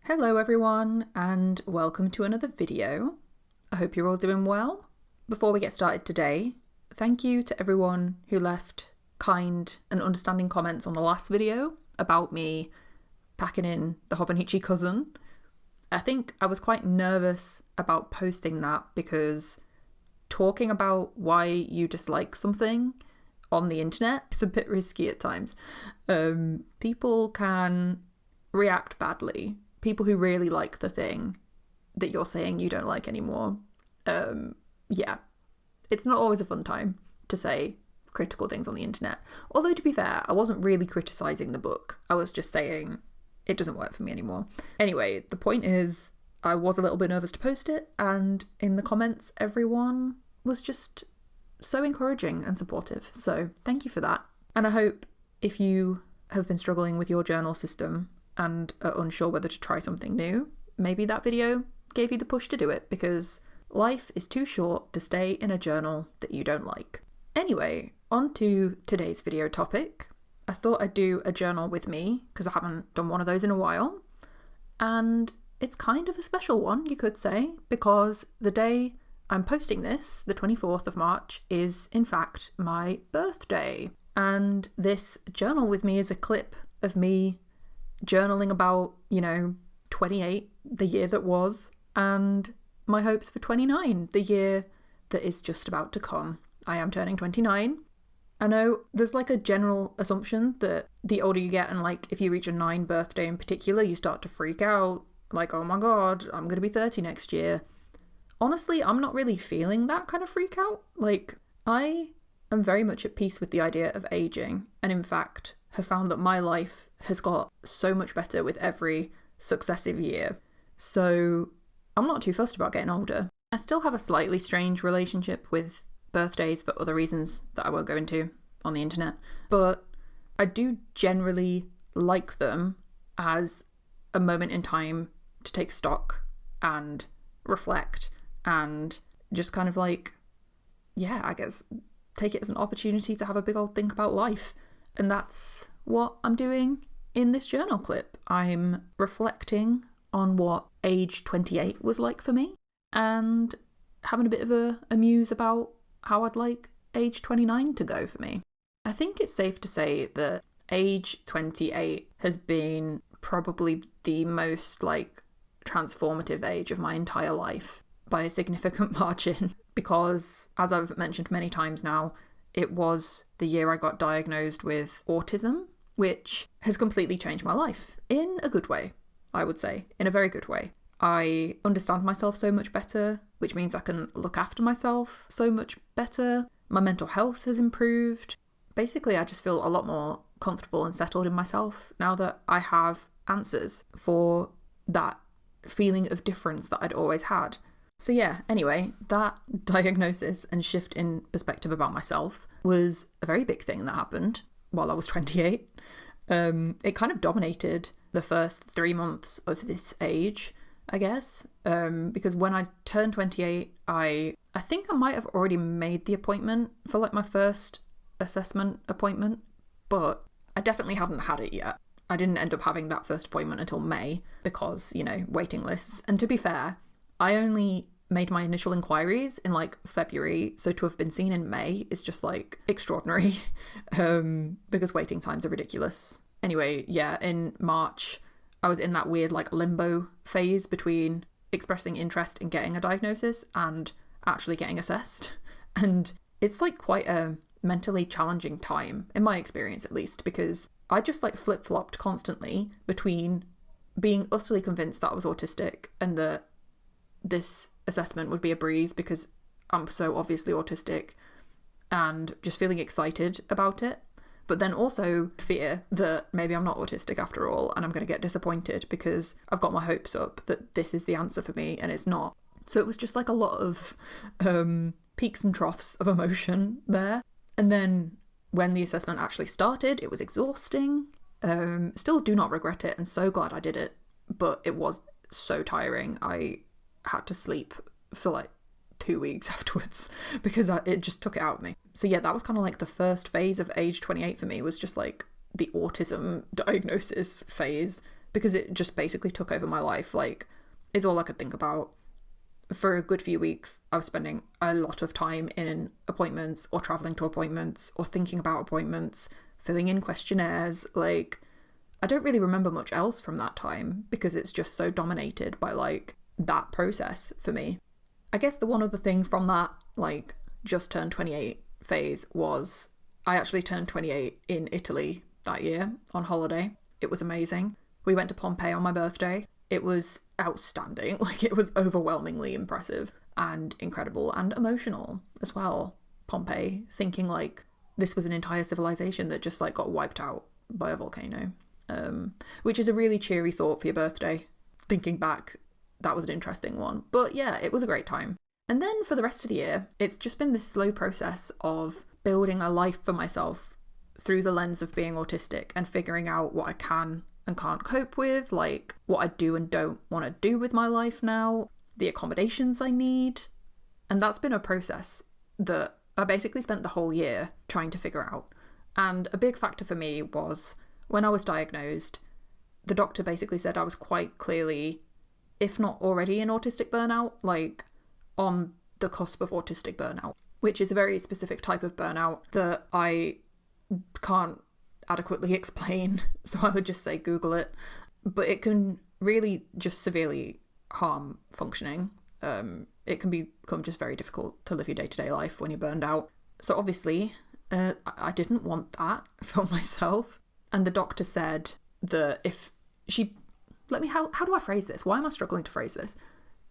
Hello everyone, and welcome to another video. I hope you're all doing well. Before we get started today, thank you to everyone who left kind and understanding comments on the last video about me packing in the Hobonichi Cousin. I think I was quite nervous about posting that because talking about why you dislike something on the internet is a bit risky at times. People can react badly. People who really like the thing that you're saying you don't like anymore. Yeah, it's not always a fun time to say critical things on the internet. Although, to be fair, I wasn't really criticising the book. I was just saying it doesn't work for me anymore. Anyway, the point is, I was a little bit nervous to post it, and in the comments, everyone was just so encouraging and supportive. So thank you for that. And I hope if you have been struggling with your journal system and are unsure whether to try something new, maybe that video gave you the push to do it, because life is too short to stay in a journal that you don't like. Anyway, on to today's video topic. I thought I'd do a journal with me, because I haven't done one of those in a while, and it's kind of a special one, you could say, because the day I'm posting this, the 24th of March, is in fact my birthday. And this journal with me is a clip of me journaling about, 28, the year that was, and my hopes for 29, the year that is just about to come. I am turning 29. I know there's like a general assumption that the older you get, and like if you reach a 9 birthday in particular, you start to freak out, like, oh my god, I'm going to be 30 next year. Honestly, I'm not really feeling that kind of freak out. Like, I am very much at peace with the idea of aging, and in fact have found that my life has got so much better with every successive year. So I'm not too fussed about getting older. I still have a slightly strange relationship with birthdays for other reasons that I won't go into on the internet, but I do generally like them as a moment in time to take stock and reflect and just kind of like, I guess take it as an opportunity to have a big old think about life. And that's what I'm doing in this journal clip. I'm reflecting on what age 28 was like for me and having a bit of a muse about how I'd like age 29 to go for me. I think it's safe to say that age 28 has been probably the most transformative age of my entire life by a significant margin, because as I've mentioned many times now, it was the year I got diagnosed with autism, which has completely changed my life in a good way, I would say, in a very good way. I understand myself so much better, which means I can look after myself so much better. My mental health has improved. Basically, I just feel a lot more comfortable and settled in myself now that I have answers for that feeling of difference that I'd always had. So anyway, that diagnosis and shift in perspective about myself was a very big thing that happened while I was 28. It kind of dominated the first 3 months of this age, I guess, because when I turned 28, I think I might have already made the appointment for my first assessment appointment, but I definitely hadn't had it yet. I didn't end up having that first appointment until May because, waiting lists. And to be fair, I only made my initial inquiries in February, so to have been seen in May is just extraordinary, because waiting times are ridiculous. Anyway, in March, I was in that weird limbo phase between expressing interest in getting a diagnosis and actually getting assessed. And it's quite a mentally challenging time, in my experience at least, because I just flip-flopped constantly between being utterly convinced that I was autistic and that this assessment would be a breeze because I'm so obviously autistic, and just feeling excited about it, but then also fear that maybe I'm not autistic after all and I'm going to get disappointed because I've got my hopes up that this is the answer for me and it's not. So it was just a lot of peaks and troughs of emotion there. And then when the assessment actually started, it was exhausting. Still do not regret it and so glad I did it, but it was so tiring. I had to sleep for 2 weeks afterwards because it just took it out of me. So that was kind of the first phase of age 28 for me, was just the autism diagnosis phase, because it just basically took over my life. Like, it's all I could think about. For a good few weeks, I was spending a lot of time in appointments or traveling to appointments or thinking about appointments, filling in questionnaires. Like, I don't really remember much else from that time because it's just so dominated by like that process for me. I guess the one other thing from that like just turned 28 phase was I actually turned 28 in Italy that year on holiday. It was amazing. We went to Pompeii on my birthday. It was outstanding. Like, it was overwhelmingly impressive and incredible and emotional as well. Pompeii, thinking like this was an entire civilization that just like got wiped out by a volcano, which is a really cheery thought for your birthday. Thinking back, that was an interesting one. But yeah, it was a great time. And then for the rest of the year, it's just been this slow process of building a life for myself through the lens of being autistic and figuring out what I can and can't cope with, like what I do and don't want to do with my life now, the accommodations I need. And that's been a process that I basically spent the whole year trying to figure out. And a big factor for me was when I was diagnosed, the doctor basically said I was quite clearly, if not already in autistic burnout, like on the cusp of autistic burnout, which is a very specific type of burnout that I can't adequately explain, so I would just say Google it. But it can really just severely harm functioning. It can become just very difficult to live your day-to-day life when you're burned out. So obviously, I didn't want that for myself. And the doctor said that if she... how do I phrase this? Why am I struggling to phrase this?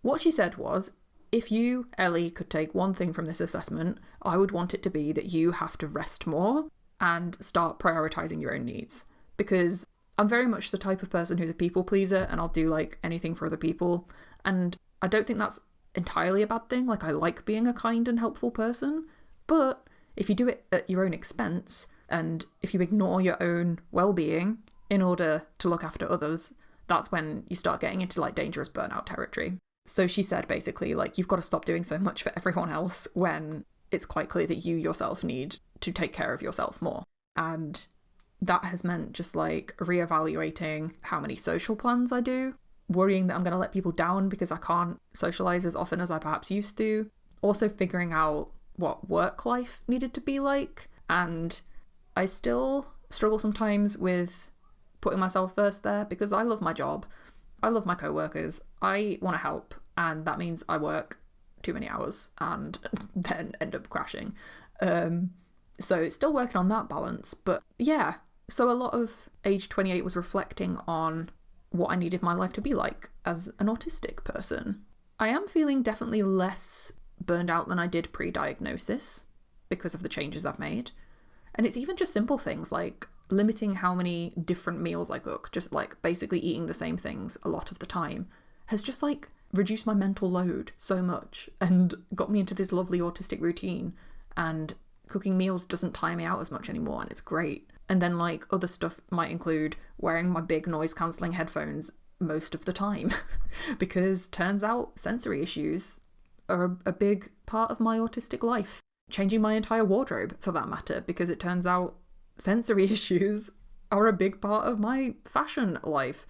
What she said was, if you, Ellie, could take one thing from this assessment, I would want it to be that you have to rest more and start prioritizing your own needs. Because I'm very much the type of person who's a people pleaser and I'll do like anything for other people. And I don't think that's entirely a bad thing. Like, I like being a kind and helpful person. But if you do it at your own expense and if you ignore your own well-being in order to look after others, that's when you start getting into like dangerous burnout territory. So she said basically like, you've got to stop doing so much for everyone else when it's quite clear that you yourself need to take care of yourself more. And that has meant just like reevaluating how many social plans I do, worrying that I'm going to let people down because I can't socialize as often as I perhaps used to. Also figuring out what work life needed to be like. And I still struggle sometimes with putting myself first there because I love my job. I love my co-workers. I want to help. And that means I work too many hours and then end up crashing. So still working on that balance. But yeah, so a lot of age 28 was reflecting on what I needed my life to be like as an autistic person. I am feeling definitely less burned out than I did pre-diagnosis because of the changes I've made. And it's even just simple things like limiting how many different meals I cook, just like basically eating the same things a lot of the time, has just like reduced my mental load so much and got me into this lovely autistic routine. And cooking meals doesn't tire me out as much anymore, and it's great. And then like other stuff might include wearing my big noise cancelling headphones most of the time because turns out sensory issues are a big part of my autistic life. Changing my entire wardrobe for that matter, because it turns out sensory issues are a big part of my fashion life.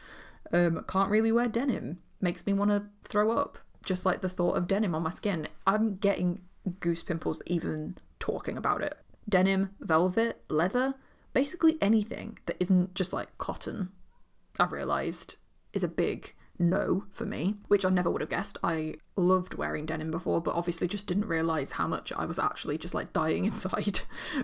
Can't really wear denim. Makes me want to throw up. Just like the thought of denim on my skin. I'm getting goose pimples even talking about it. Denim, velvet, leather, basically anything that isn't just like cotton, I've realised, is a big no for me, which I never would have guessed. I loved wearing denim before, but obviously just didn't realise how much I was actually just like dying inside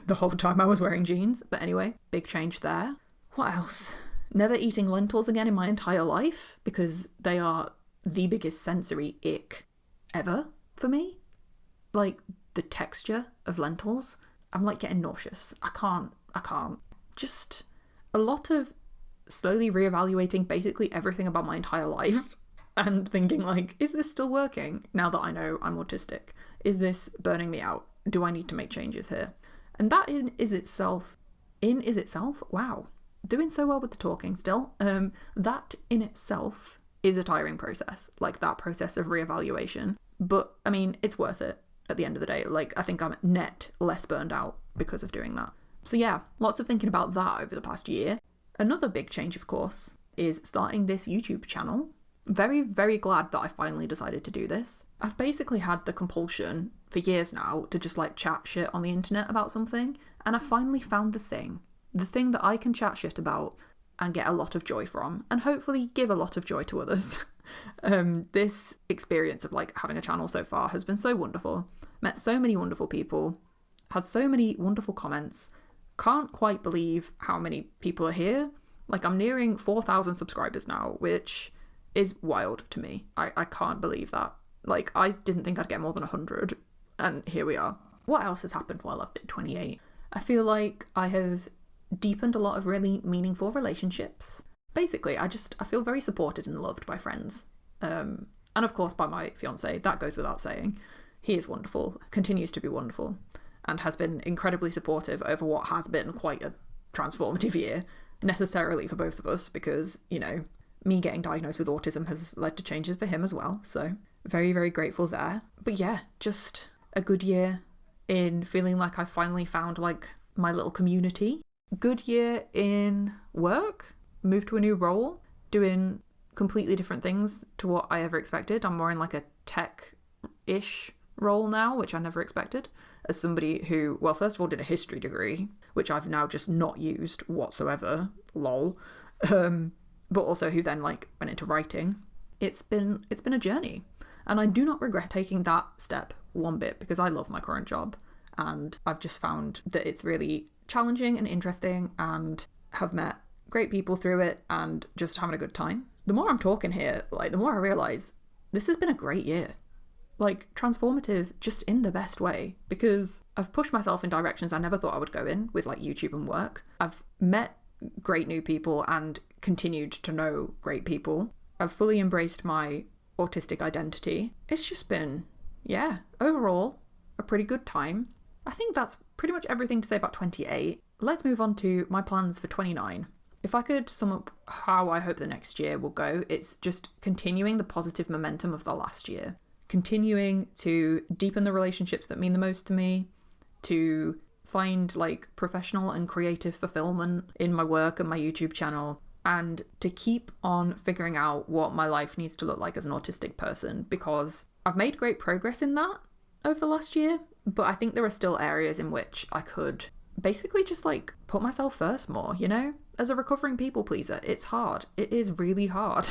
the whole time I was wearing jeans. But anyway, big change there. What else? Never eating lentils again in my entire life because they are the biggest sensory ick ever for me. Like the texture of lentils, I'm like getting nauseous. I can't. Just a lot of slowly reevaluating basically everything about my entire life and thinking like, is this still working now that I know I'm autistic? Is this burning me out? Do I need to make changes here? And that is itself, wow, doing so well with the talking still. That in itself is a tiring process, like that process of reevaluation. But I mean, it's worth it at the end of the day. Like, I think I'm net less burned out because of doing that. So yeah, lots of thinking about that over the past year. Another big change, of course, is starting this YouTube channel. Very, very glad that I finally decided to do this. I've basically had the compulsion for years now to just like chat shit on the internet about something, and I finally found the thing that I can chat shit about and get a lot of joy from, and hopefully give a lot of joy to others. This experience of like having a channel so far has been so wonderful. Met so many wonderful people, had so many wonderful comments. Can't quite believe how many people are here. Like, I'm nearing 4,000 subscribers now, which is wild to me. I can't believe that. Like, I didn't think I'd get more than 100, and here we are. What else has happened while I've been 28? I feel like I have deepened a lot of really meaningful relationships. Basically, I feel very supported and loved by friends. And of course by my fiance. That goes without saying. He is wonderful, continues to be wonderful, and has been incredibly supportive over what has been quite a transformative year, necessarily for both of us, because, you know, me getting diagnosed with autism has led to changes for him as well. So very, very grateful there. But yeah, just a good year in feeling like I finally found like my little community. Good year in work, moved to a new role, doing completely different things to what I ever expected. I'm more in like a tech-ish role now, which I never expected, as somebody who, well, first of all did a history degree, which I've now just not used whatsoever, lol, but also who then like went into writing. It's been a journey, and I do not regret taking that step one bit, because I love my current job, and I've just found that it's really challenging and interesting, and have met great people through it, and just having a good time. The more I'm talking here, like, the more I realise this has been a great year. Like, transformative just in the best way, because I've pushed myself in directions I never thought I would go in with like YouTube and work. I've met great new people and continued to know great people. I've fully embraced my autistic identity. It's just been, yeah, overall a pretty good time. I think that's pretty much everything to say about 28. Let's move on to my plans for 29. If I could sum up how I hope the next year will go, it's just continuing the positive momentum of the last year. Continuing to deepen the relationships that mean the most to me, to find like professional and creative fulfillment in my work and my YouTube channel, and to keep on figuring out what my life needs to look like as an autistic person, because I've made great progress in that over the last year, but I think there are still areas in which I could basically just like put myself first more, you know? As a recovering people pleaser, it's hard. It is really hard.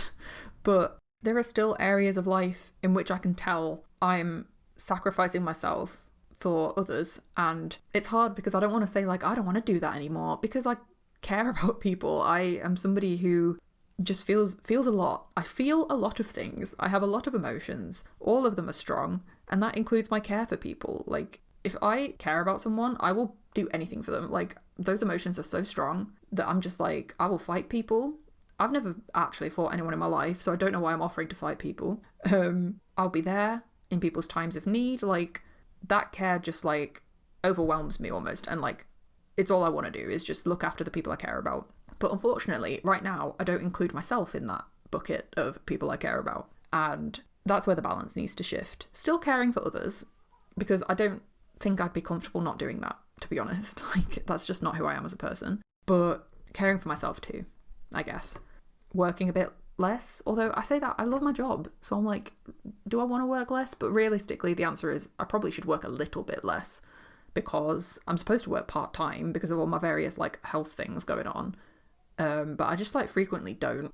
But there are still areas of life in which I can tell I'm sacrificing myself for others, and it's hard because I don't want to say like I don't want to do that anymore, because I care about people. I am somebody who just feels a lot. I feel a lot of things. I have a lot of emotions. All of them are strong, and that includes my care for people. Like, if I care about someone, I will do anything for them. Like, those emotions are so strong that I'm just like, I will fight people. I've never actually fought anyone in my life, so I don't know why I'm offering to fight people. I'll be there in people's times of need. Like, that care just like overwhelms me almost, and like it's all I want to do is just look after the people I care about. But unfortunately, right now, I don't include myself in that bucket of people I care about, and that's where the balance needs to shift. Still caring for others, because I don't think I'd be comfortable not doing that, to be honest. Like, that's just not who I am as a person. But caring for myself too, I guess. Working a bit less, although I say that I love my job, so I'm like, do I want to work less? But realistically, the answer is I probably should work a little bit less, because I'm supposed to work part-time because of all my various like health things going on, but I just like frequently don't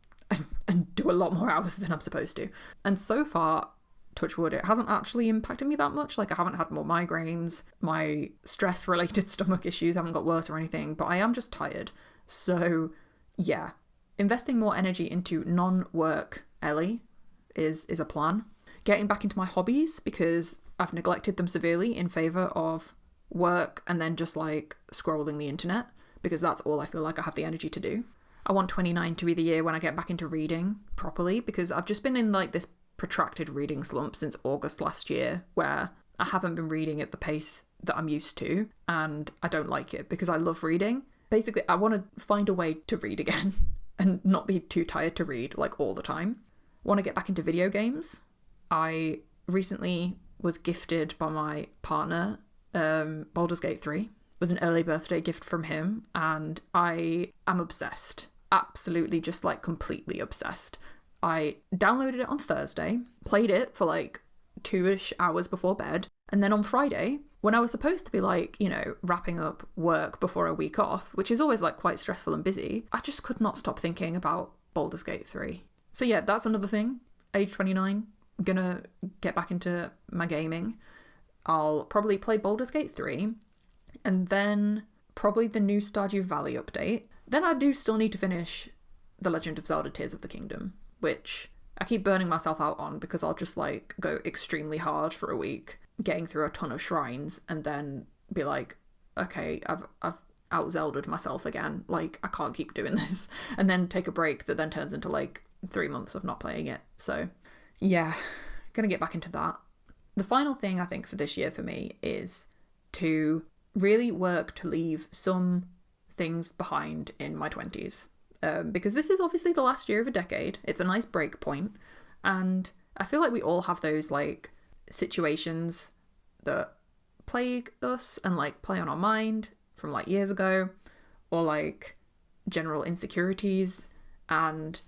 and do a lot more hours than I'm supposed to. And so far, touch wood, it hasn't actually impacted me that much. Like, I haven't had more migraines, my stress related stomach issues haven't got worse or anything, but I am just tired. So yeah, investing more energy into non-work Ellie is a plan. Getting back into my hobbies, because I've neglected them severely in favour of work and then just like scrolling the internet, because that's all I feel like I have the energy to do. I want 29 to be the year when I get back into reading properly, because I've just been in like this protracted reading slump since August last year, where I haven't been reading at the pace that I'm used to, and I don't like it because I love reading. Basically, I want to find a way to read again and not be too tired to read like all the time. Want to get back into video games. I recently was gifted by my partner Baldur's Gate 3. It was an early birthday gift from him, and I am obsessed. absolutely just like completely obsessed. I downloaded it on Thursday, played it for like 2-ish hours before bed, and then on Friday, when I was supposed to be like, you know, wrapping up work before a week off, which is always like quite stressful and busy, I just could not stop thinking about Baldur's Gate 3. So yeah, that's another thing. Age 29, gonna get back into my gaming. I'll probably play Baldur's Gate 3, and then probably the new Stardew Valley update. Then I do still need to finish The Legend of Zelda Tears of the Kingdom, which I keep burning myself out on because I'll just like go extremely hard for a week, getting through a ton of shrines, and then be like, okay, I've out-Zelda'd myself again, like I can't keep doing this, and then take a break that then turns into like 3 months of not playing it. So yeah, gonna get back into that. The final thing I think for this year for me is to really work to leave some things behind in my 20s. Because this is obviously the last year of a decade. It's a nice break point. And I feel like we all have those like situations that plague us and like play on our mind from like years ago, or like general insecurities. And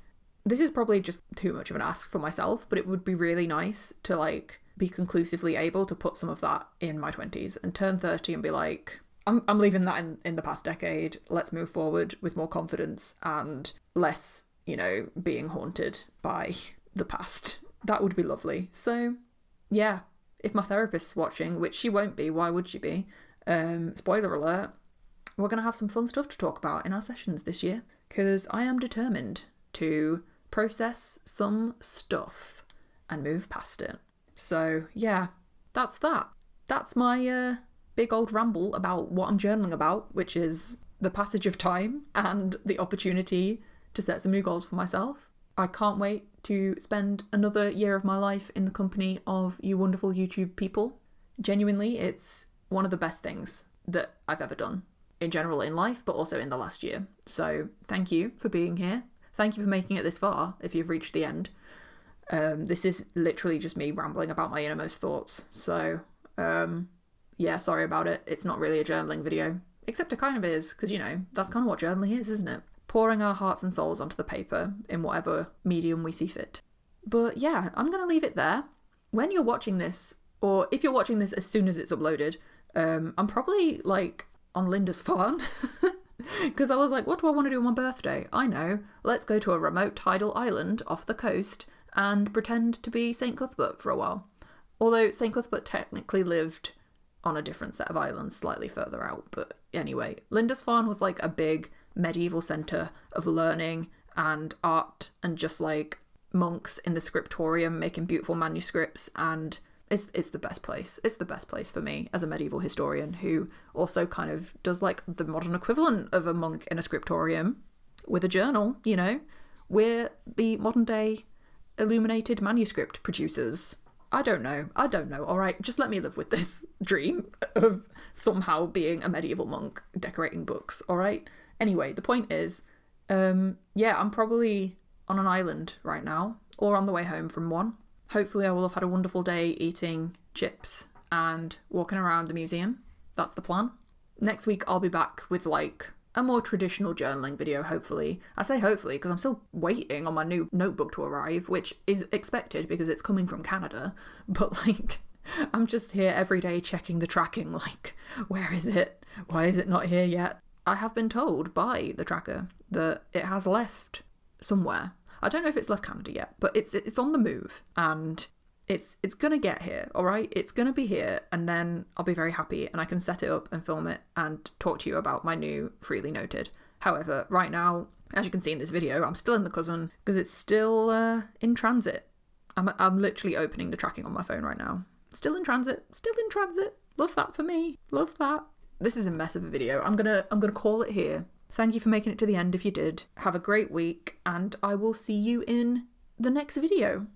this is probably just too much of an ask for myself, but it would be really nice to like be conclusively able to put some of that in my 20s and turn 30 and be like, I'm leaving that in the past decade. Let's move forward with more confidence and less, you know, being haunted by the past. That would be lovely. So yeah, if my therapist's watching, which she won't be, why would she be? Spoiler alert, we're going to have some fun stuff to talk about in our sessions this year, because I am determined to process some stuff and move past it. So yeah, that's that. That's my big old ramble about what I'm journaling about, which is the passage of time and the opportunity to set some new goals for myself. I can't wait to spend another year of my life in the company of you wonderful YouTube people. Genuinely, it's one of the best things that I've ever done in general in life, but also in the last year. So thank you for being here. Thank you for making it this far if you've reached the end. This is literally just me rambling about my innermost thoughts. So yeah, sorry about it. It's not really a journaling video, except it kind of is, because, you know, that's kind of what journaling is, isn't it? Pouring our hearts and souls onto the paper in whatever medium we see fit. But yeah, I'm going to leave it there. When you're watching this, or if you're watching this as soon as it's uploaded, I'm probably like on Linda's farm. Because I was like, what do I want to do on my birthday? I know, let's go to a remote tidal island off the coast and pretend to be St. Cuthbert for a while. Although St. Cuthbert technically lived on a different set of islands slightly further out. But anyway, Lindisfarne was like a big medieval centre of learning and art and just like monks in the scriptorium making beautiful manuscripts, and it's the best place. It's the best place for me as a medieval historian who also kind of does like the modern equivalent of a monk in a scriptorium with a journal, you know. We're the modern day illuminated manuscript producers. I don't know, all right? Just let me live with this dream of somehow being a medieval monk decorating books, all right? Anyway, the point is, yeah, I'm probably on an island right now, or on the way home from one. Hopefully I will have had a wonderful day eating chips and walking around the museum. That's the plan. Next week I'll be back with like a more traditional journaling video, hopefully. I say hopefully because I'm still waiting on my new notebook to arrive, which is expected because it's coming from Canada. But like, I'm just here every day checking the tracking, like, where is it? Why is it not here yet? I have been told by the tracker that it has left somewhere. I don't know if it's left Canada yet, but it's on the move, and it's gonna get here, all right? It's gonna be here, and then I'll be very happy, and I can set it up and film it and talk to you about my new Freely Noted. However, right now, as you can see in this video, I'm still in the Cousin because it's still in transit. I'm literally opening the tracking on my phone right now. Still in transit. Love that for me. Love that. This is a mess of a video. I'm gonna call it here. Thank you for making it to the end if you did. Have a great week, and I will see you in the next video.